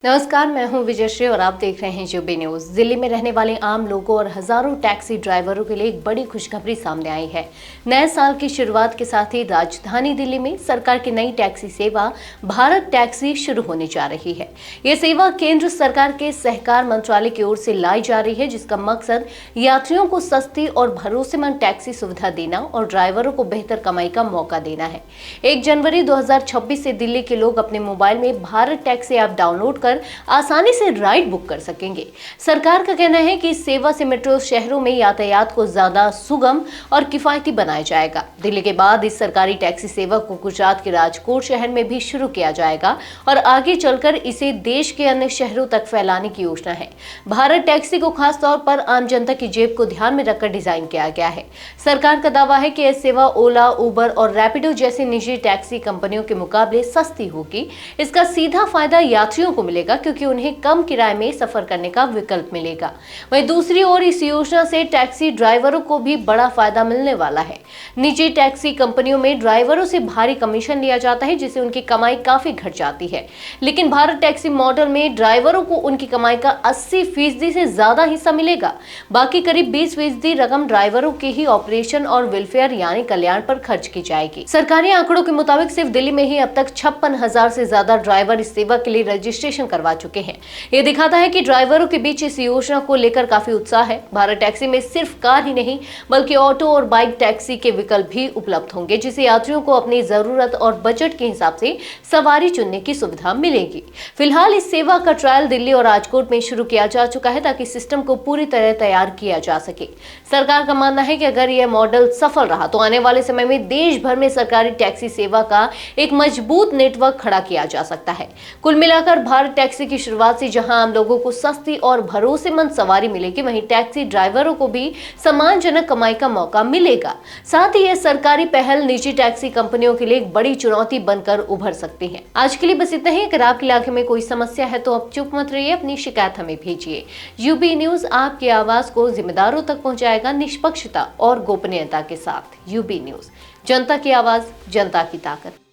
नमस्कार, मैं हूं विजयश्री और आप देख रहे हैं यूबी न्यूज। दिल्ली में रहने वाले आम लोगों और हजारों टैक्सी ड्राइवरों के लिए एक बड़ी खुशखबरी सामने आई है। नए साल की शुरुआत के साथ ही राजधानी दिल्ली में सरकार की नई टैक्सी सेवा भारत टैक्सी शुरू होने जा रही है। ये सेवा केंद्र सरकार के सहकार मंत्रालय की ओर से लाई जा रही है, जिसका मकसद यात्रियों को सस्ती और भरोसेमंद टैक्सी सुविधा देना और ड्राइवरों को बेहतर कमाई का मौका देना है। 1 जनवरी 2026 से दिल्ली के लोग अपने मोबाइल में भारत टैक्सी ऐप डाउनलोड कर आसानी से राइड बुक कर सकेंगे। सरकार का कहना है कि इस सेवा से मेट्रो शहरों में यातायात को ज्यादा सुगम और किफायती बनाया जाएगा। दिल्ली के बाद इस सरकारी टैक्सी सेवा को गुजरात के राजकोट शहर में भी शुरू किया जाएगा और आगे चलकर इसे देश के अन्य शहरों तक फैलाने की योजना है। भारत टैक्सी को खास तौर पर आम जनता की जेब को ध्यान में रखकर डिजाइन किया गया है। सरकार का दावा है कि यह सेवा ओला, उबर और रैपिडो जैसी निजी टैक्सी कंपनियों के मुकाबले सस्ती होगी। इसका सीधा फायदा यात्रियों को मिलेगा, क्योंकि उन्हें कम किराए में सफर करने का विकल्प मिलेगा। वहीं दूसरी ओर इस योजना से टैक्सी ड्राइवरों को भी बड़ा फायदा मिलने वाला है। निजी टैक्सी कंपनियों में ड्राइवरों से भारी कमीशन लिया जाता है, जिससे उनकी कमाई काफी घट जाती है। लेकिन भारत टैक्सी मॉडल में ड्राइवरों को उनकी कमाई का 80% से ज्यादा हिस्सा मिलेगा। बाकी करीब 20% रकम ड्राइवरों के ही ऑपरेशन और वेलफेयर यानी कल्याण पर खर्च की जाएगी। सरकारी आंकड़ों के मुताबिक सिर्फ दिल्ली में ही अब तक 56,000 से ज्यादा ड्राइवर इस सेवा के लिए रजिस्ट्रेशन करवा चुके हैं। ये दिखाता है कि ड्राइवरों के बीच इस योजना को लेकर काफी उत्साह है। भारत टैक्सी में सिर्फ कार ही नहीं बल्कि ऑटो और बाइक टैक्सी के विकल्प भी उपलब्ध होंगे, जिससे यात्रियों को अपनी जरूरत और बजट के हिसाब से सवारी चुनने की सुविधा मिलेगी। फिलहाल इस सेवा का ट्रायल दिल्ली और राजकोट में शुरू किया जा चुका है, ताकि सिस्टम को पूरी तरह तैयार किया जा सके। सरकार का मानना है कि अगर यह मॉडल सफल रहा तो आने वाले समय में देश भर में सरकारी टैक्सी सेवा का एक मजबूत नेटवर्क खड़ा किया जा सकता है। कुल मिलाकर भारत टैक्सी की शुरुआत से जहां आम लोगों को सस्ती और भरोसेमंद सवारी मिलेगी, वहीं टैक्सी ड्राइवरों को भी सम्मानजनक कमाई का मौका मिलेगा। साथ ही यह सरकारी पहल निजी टैक्सी कंपनियों के लिए एक बड़ी चुनौती बनकर उभर सकती है। आज के लिए बस इतना ही। अगर आपके इलाके में कोई समस्या है तो आप चुप मत रहिए, अपनी शिकायत हमें भेजिए। यूबी न्यूज आपकी आवाज को जिम्मेदारों तक पहुंचाएगा, निष्पक्षता और गोपनीयता के साथ। यूबी न्यूज, जनता की आवाज, जनता की ताकत।